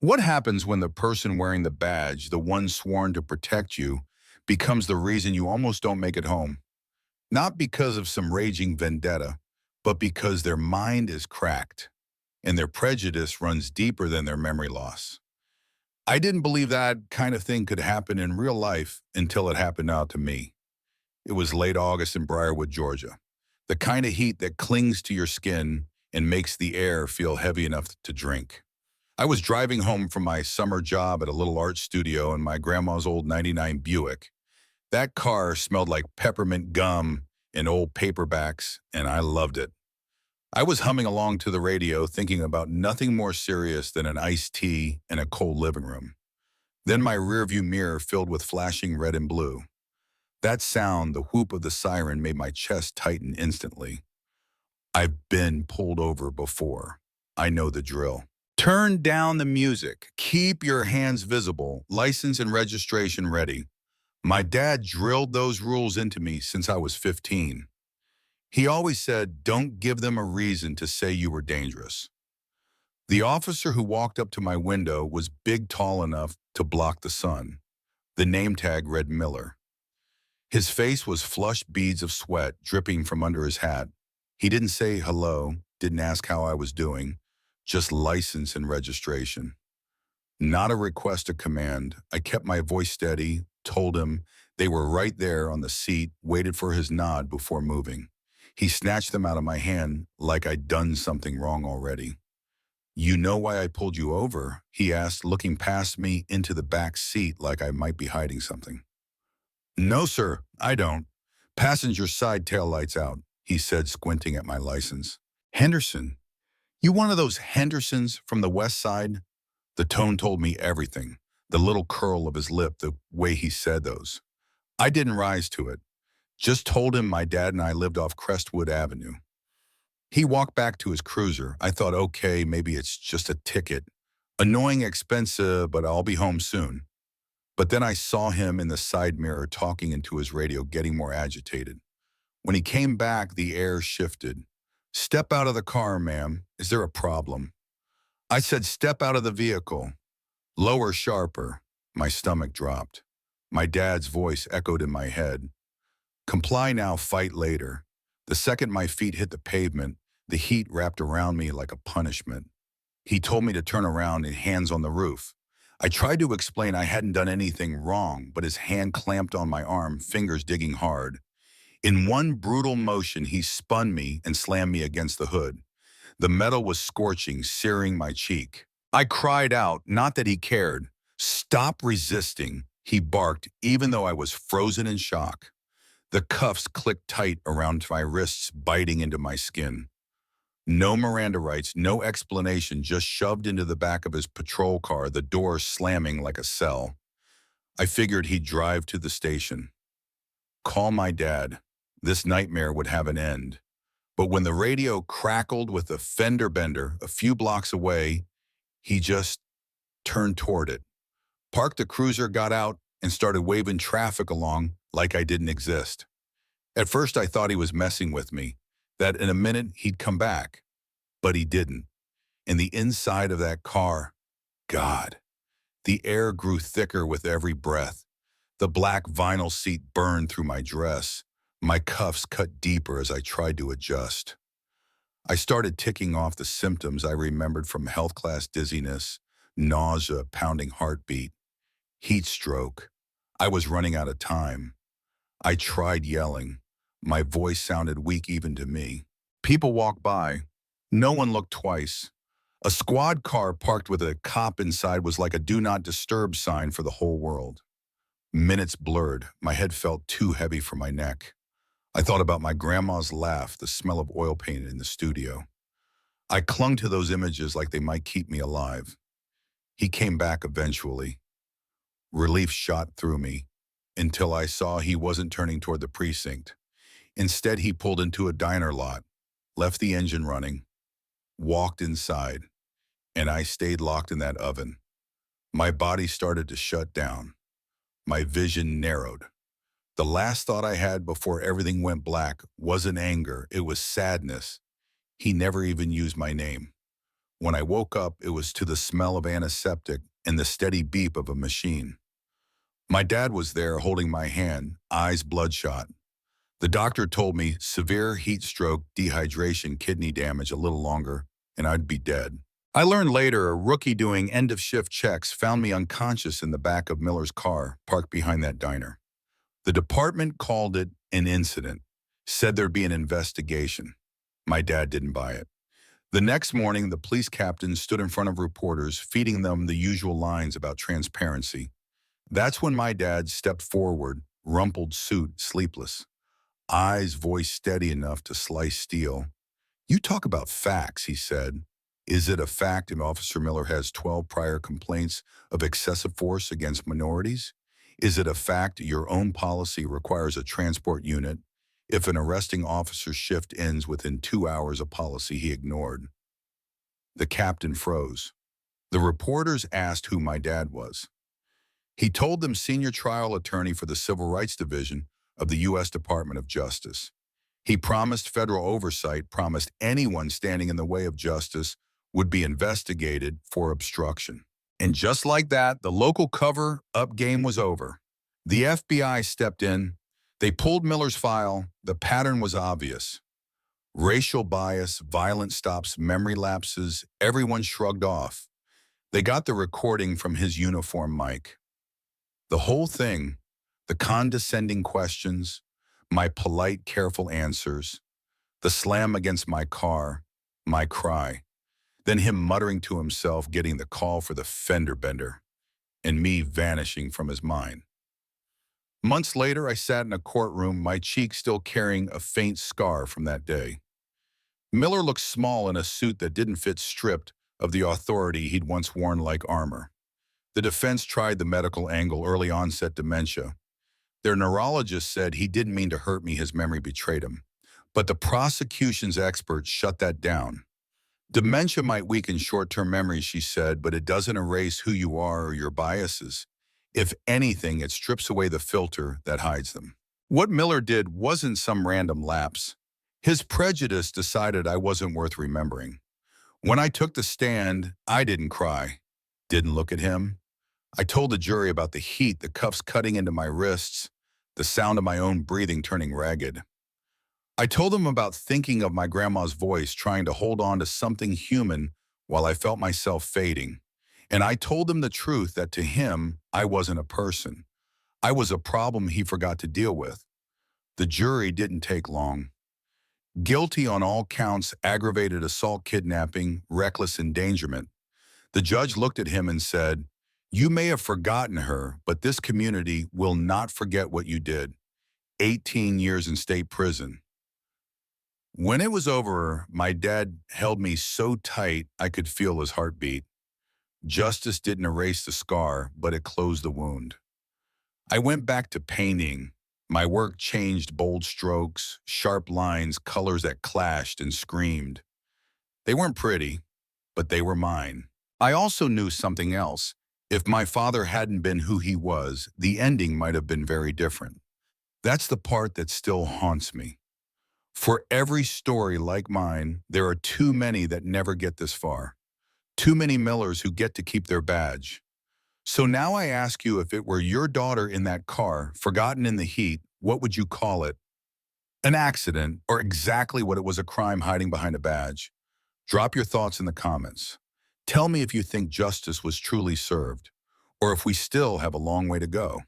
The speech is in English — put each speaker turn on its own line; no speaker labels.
What happens when the person wearing the badge, the one sworn to protect you, becomes the reason you almost don't make it home? Not because of some raging vendetta, but because their mind is cracked and their prejudice runs deeper than their memory loss. I didn't believe that kind of thing could happen in real life until it happened out to me. It was late August in Briarwood, Georgia. The kind of heat that clings to your skin and makes the air feel heavy enough to drink. I was driving home from my summer job at a little art studio in my grandma's old '99 Buick. That car smelled like peppermint gum and old paperbacks, and I loved it. I was humming along to the radio, thinking about nothing more serious than an iced tea and a cold living room. Then my rearview mirror filled with flashing red and blue. That sound, the whoop of the siren, made my chest tighten instantly. I've been pulled over before. I know the drill. Turn down the music. Keep your hands visible. License and registration ready. My dad drilled those rules into me since I was 15. He always said, don't give them a reason to say you were dangerous. The officer who walked up to my window was big, tall enough to block the sun. The name tag read Miller. His face was flushed beads of sweat dripping from under his hat. He didn't say hello, didn't ask how I was doing, just license and registration. Not a request, a command. I kept my voice steady, told him they were right there on the seat, waited for his nod before moving. He snatched them out of my hand like I'd done something wrong already. You know why I pulled you over? He asked, looking past me into the back seat like I might be hiding something. No, sir, I don't. Passenger side taillights out, he said, squinting at my license. Henderson? You one of those Hendersons from the west side? The tone told me everything. The little curl of his lip, the way he said those. I didn't rise to it. Just told him my dad and I lived off Crestwood Avenue. He walked back to his cruiser. I thought, okay, maybe it's just a ticket. Annoying, expensive, but I'll be home soon. But then I saw him in the side mirror talking into his radio, getting more agitated. When he came back, the air shifted. Step out of the car, ma'am. Is there a problem? I said, step out of the vehicle. Lower, sharper. My stomach dropped. My dad's voice echoed in my head. Comply now, fight later. The second my feet hit the pavement, the heat wrapped around me like a punishment. He told me to turn around and hands on the roof. I tried to explain I hadn't done anything wrong, but his hand clamped on my arm, fingers digging hard. In one brutal motion, he spun me and slammed me against the hood. The metal was scorching, searing my cheek. I cried out, not that he cared. Stop resisting, he barked, even though I was frozen in shock. The cuffs clicked tight around my wrists, biting into my skin. No Miranda rights, no explanation, just shoved into the back of his patrol car, the door slamming like a cell. I figured he'd drive to the station. Call my dad. This nightmare would have an end. But when the radio crackled with a fender bender a few blocks away, he just turned toward it, parked the cruiser, got out, and started waving traffic along like I didn't exist. At first, I thought he was messing with me, that in a minute he'd come back. But he didn't. And the inside of that car, God, the air grew thicker with every breath. The black vinyl seat burned through my dress. My cuffs cut deeper as I tried to adjust. I started ticking off the symptoms I remembered from health class: dizziness, nausea, pounding heartbeat, heat stroke. I was running out of time. I tried yelling. My voice sounded weak even to me. People walked by. No one looked twice. A squad car parked with a cop inside was like a do not disturb sign for the whole world. Minutes blurred. My head felt too heavy for my neck. I thought about my grandma's laugh, the smell of oil paint in the studio. I clung to those images like they might keep me alive. He came back eventually. Relief shot through me until I saw he wasn't turning toward the precinct. Instead, he pulled into a diner lot, left the engine running, walked inside, and I stayed locked in that oven. My body started to shut down. My vision narrowed. The last thought I had before everything went black wasn't anger, it was sadness. He never even used my name. When I woke up, it was to the smell of antiseptic and the steady beep of a machine. My dad was there holding my hand, eyes bloodshot. The doctor told me severe heat stroke, dehydration, kidney damage a little longer, and I'd be dead. I learned later a rookie doing end-of-shift checks found me unconscious in the back of Miller's car parked behind that diner. The department called it an incident, said there'd be an investigation. My dad didn't buy it. The next morning, the police captain stood in front of reporters, feeding them the usual lines about transparency. That's when my dad stepped forward, rumpled suit, sleepless, eyes, voice steady enough to slice steel. "You talk about facts," he said. "Is it a fact if Officer Miller has 12 prior complaints of excessive force against minorities? Is it a fact your own policy requires a transport unit if an arresting officer's shift ends within 2 hours of policy he ignored?" The captain froze. The reporters asked who my dad was. He told them senior trial attorney for the Civil Rights Division of the U.S. Department of Justice. He promised federal oversight, promised anyone standing in the way of justice would be investigated for obstruction. And just like that, the local cover-up game was over. The FBI stepped in. They pulled Miller's file. The pattern was obvious. Racial bias, violent stops, memory lapses, everyone shrugged off. They got the recording from his uniform mic. The whole thing, the condescending questions, my polite, careful answers, the slam against my car, my cry, then him muttering to himself, getting the call for the fender bender, and me vanishing from his mind. Months later, I sat in a courtroom, my cheek still carrying a faint scar from that day. Miller looked small in a suit that didn't fit, stripped of the authority he'd once worn like armor. The defense tried the medical angle, early onset dementia. Their neurologist said he didn't mean to hurt me, his memory betrayed him. But the prosecution's experts shut that down. Dementia might weaken short-term memories, she said, but it doesn't erase who you are or your biases. If anything, it strips away the filter that hides them. What Miller did wasn't some random lapse. His prejudice decided I wasn't worth remembering. When I took the stand, I didn't cry, didn't look at him. I told the jury about the heat, the cuffs cutting into my wrists, the sound of my own breathing turning ragged. I told them about thinking of my grandma's voice, trying to hold on to something human while I felt myself fading. And I told them the truth that to him, I wasn't a person. I was a problem he forgot to deal with. The jury didn't take long. Guilty on all counts, aggravated assault, kidnapping, reckless endangerment. The judge looked at him and said, "You may have forgotten her, but this community will not forget what you did. 18 years in state prison." When it was over, my dad held me so tight I could feel his heartbeat. Justice didn't erase the scar, but it closed the wound. I went back to painting. My work changed, bold strokes, sharp lines, colors that clashed and screamed. They weren't pretty, but they were mine. I also knew something else. If my father hadn't been who he was, the ending might have been very different. That's the part that still haunts me. For every story like mine, there are too many that never get this far. Too many Millers who get to keep their badge. So now I ask you, if it were your daughter in that car, forgotten in the heat, what would you call it? An accident, or exactly what it was, a crime hiding behind a badge? Drop your thoughts in the comments. Tell me if you think justice was truly served, or if we still have a long way to go.